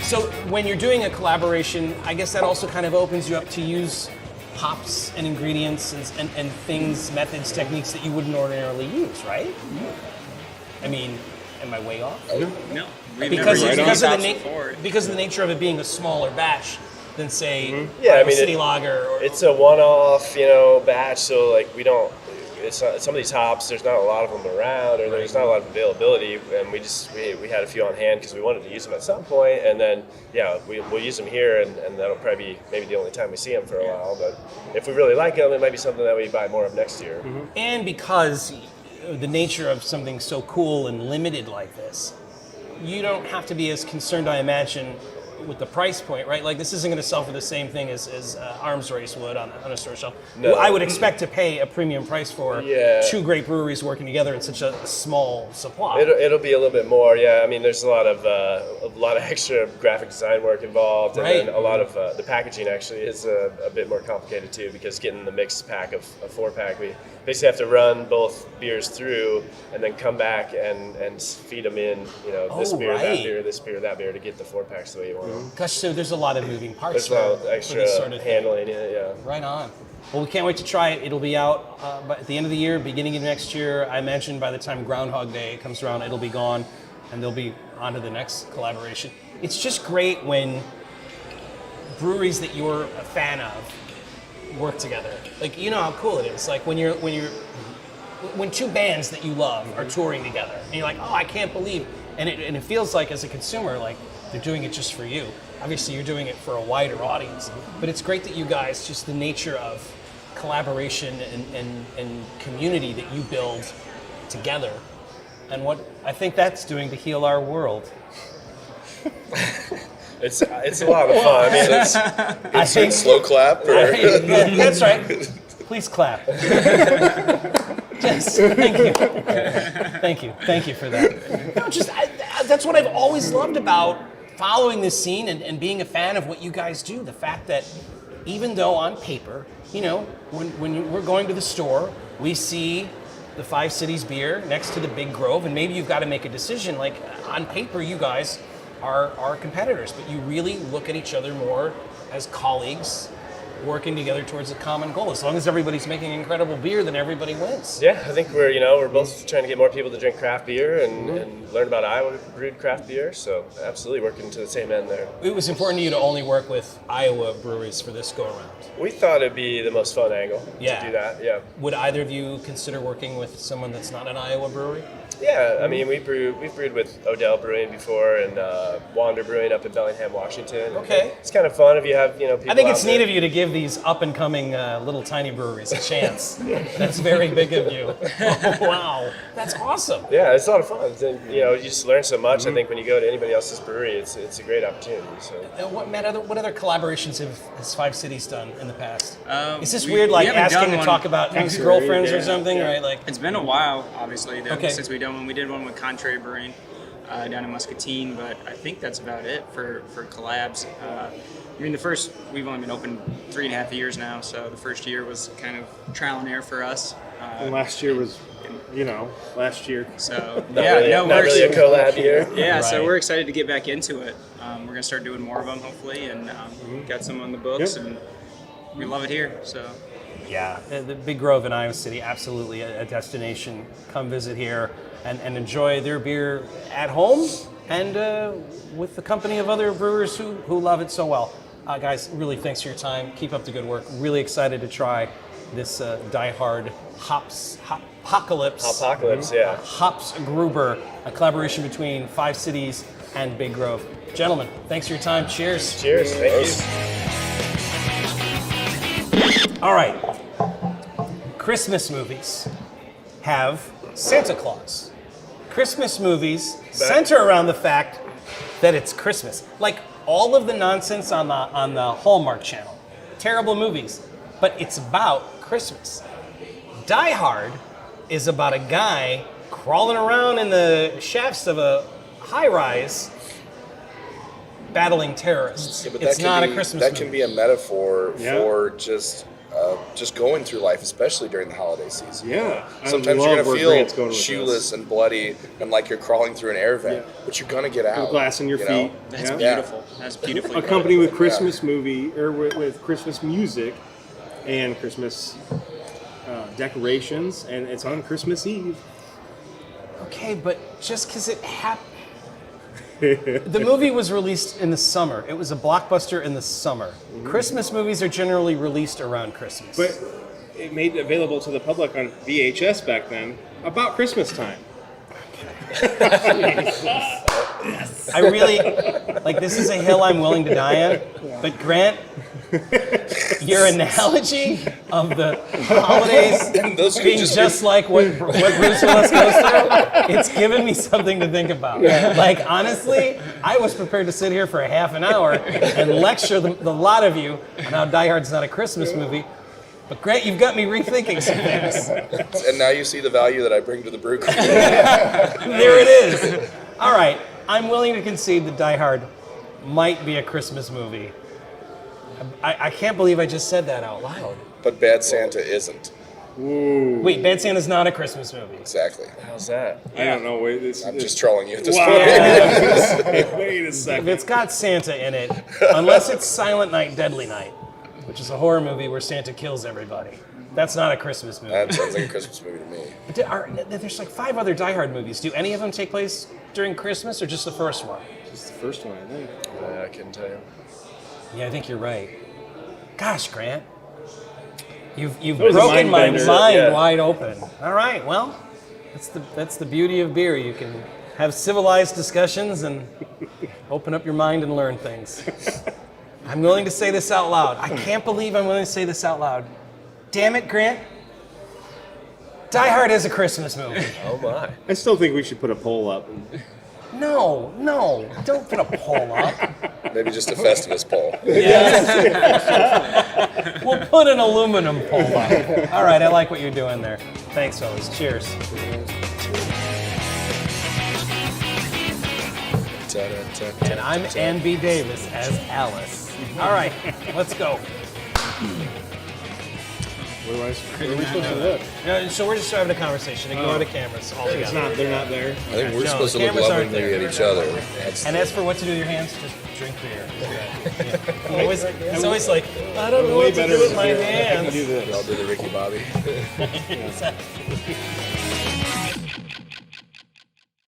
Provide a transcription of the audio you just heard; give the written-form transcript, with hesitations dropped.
So when you're doing a collaboration, I guess that also kind of opens you up to use hops and ingredients and things, methods, techniques that you wouldn't ordinarily use, right? I mean, am I way off? No. Because of the nature of it being a smaller batch than say City Lager. It's a one-off, batch. So like we don't. It's not, some of these hops. There's not a lot of them around, or there's not a lot of availability, and we had a few on hand because we wanted to use them at some point, and then we'll use them here, and that'll probably be maybe the only time we see them for a while. But if we really like them, it might be something that we buy more of next year. Mm-hmm. And because the nature of something so cool and limited like this, you don't have to be as concerned, I imagine, with the price point, right? Like this isn't going to sell for the same thing as Arms Race would on a store shelf. No. I would expect to pay a premium price for two great breweries working together in such a small supply. It'll be a little bit more, yeah. I mean, there's a lot of extra graphic design work involved, and then a lot of the packaging actually is a bit more complicated too, because getting the mixed pack of a 4-pack, we basically have to run both beers through and then come back and feed them in, this beer, that beer, this beer, that beer to get the 4-packs the way you want. Gosh, so there's a lot of moving parts. There's a lot of extra sort of handling it, yeah. Right on. Well, we can't wait to try it. It'll be out at the end of the year, beginning of next year. I imagine by the time Groundhog Day comes around, it'll be gone, and they'll be on to the next collaboration. It's just great when breweries that you're a fan of work together. Like, you know how cool it is. Like when two bands that you love are touring together, and you're like, oh, I can't believe, and it feels like as a consumer, like they're doing it just for you. Obviously, you're doing it for a wider audience, but it's great that you guys, just the nature of collaboration and community that you build together, and what I think that's doing to heal our world. It's a lot of fun. I think slow clap. That's right. Please clap. Yes, thank you for that. No, that's what I've always loved about following this scene and being a fan of what you guys do. The fact that even though on paper, when we're going to the store, we see the Five Cities beer next to the Big Grove, and maybe you've got to make a decision. Like on paper, you guys are competitors, but you really look at each other more as colleagues working together towards a common goal. As long as everybody's making incredible beer, then everybody wins. Yeah, I think we're both trying to get more people to drink craft beer and learn about Iowa brewed craft beer. So absolutely working to the same end there. It was important to you to only work with Iowa breweries for this go around. We thought it'd be the most fun angle to do that. Yeah. Would either of you consider working with someone that's not an Iowa brewery? Yeah, I mean we've brewed with Odell Brewing before and Wander Brewing up in Bellingham, Washington. Okay. It's kind of fun if you have people. I think it's neat of you to give these up and coming little tiny breweries a chance. That's very big of you. Oh, wow, that's awesome. Yeah, it's a lot of fun. And, you just learn so much. I think when you go to anybody else's brewery, it's a great opportunity. So. What other collaborations has Five Cities done in the past? Is this weird, like asking to talk about ex-girlfriends or something, right? Like it's been a while, obviously, since we did one with Contrary Brewing down in Muscatine, but I think that's about it for collabs. I mean, we've only been open 3.5 years now, so the first year was kind of trial and error for us. And last year was, last year. So, not really a collab year. Yeah, right. So we're excited to get back into it. We're going to start doing more of them, hopefully, and got some on the books, and we love it here, so. Yeah, the Big Grove in Iowa City, absolutely a destination. Come visit here and enjoy their beer at home and with the company of other brewers who love it so well. Guys, really thanks for your time. Keep up the good work. Really excited to try this Die Hard Hopocalypse. Hopocalypse, yeah. Hops Gruber, a collaboration between Five Cities and Big Grove. Gentlemen, thanks for your time. Cheers. Cheers. Thank you. All right. Christmas movies have Santa Claus. Christmas movies center around the fact that it's Christmas. Like all of the nonsense on the Hallmark Channel. Terrible movies. But it's about Christmas. Die Hard is about a guy crawling around in the shafts of a high-rise battling terrorists. Yeah, but it's not a Christmas movie. That can be a metaphor for just just going through life, especially during the holiday season. Yeah. Sometimes I you're love gonna where feel Grant's going with shoeless this. and bloody and like you're crawling through an air vent, but you're gonna get out. With glass in your you feet. know? That's Yeah. beautiful. That's beautifully A put. company with Christmas movie or with Christmas music and Christmas decorations, and it's on Christmas Eve. Okay, but just because it happened. The movie was released in the summer. It was a blockbuster in the summer. Christmas movies are generally released around Christmas. But it made it available to the public on VHS back then about Christmas time. I really, like, this is a hill I'm willing to die on. But Grant, your analogy of the holidays And those could being just just like what Bruce Willis goes through, it's given me something to think about. Like, honestly, I was prepared to sit here for a half an hour and lecture the lot of you on how Die Hard's not a Christmas movie. But Grant, you've got me rethinking some things. And now you see the value that I bring to the brew crew. There it is. All right, I'm willing to concede that Die Hard might be a Christmas movie. I can't believe I just said that out loud. But Bad Santa isn't. Wait, Bad Santa's not a Christmas movie. Exactly. How's that? I don't know. Wait, I'm just trolling you at this Wow. point. Wait a If second. it's got Santa in it, unless it's Silent Night, Deadly Night, which is a horror movie where Santa kills everybody, that's not a Christmas movie. That sounds like a Christmas movie to me. There's like 5 other Die Hard movies. Do any of them take place during Christmas or just the first one? It's the first one, I think. I couldn't tell you. Yeah, I think you're right. Gosh, Grant. You've That was a broken my mind-bender. mind Yeah. wide open. All right, well, that's the beauty of beer. You can have civilized discussions and open up your mind and learn things. I'm willing to say this out loud. I can't believe I'm willing to say this out loud. Damn it, Grant. Die Hard is a Christmas movie. Oh my. I still think we should put a poll up. No, don't put a poll up. Maybe just a Festivus poll. We'll put an aluminum pole up. All right, I like what you're doing there. Thanks, fellas. Cheers. And I'm Ann B. Davis as Alice. All right, let's go. Where are we supposed to look? So we're just having a conversation. Ignore the cameras altogether. It's not. They're not there. I think we're No, supposed the to look cameras aren't lovingly there. at each other. That's And as for what to do with your hands, just drink beer. Yeah. It's always like, I don't know what to do with my I can hands. do this. I'll do the Ricky Bobby. Exactly.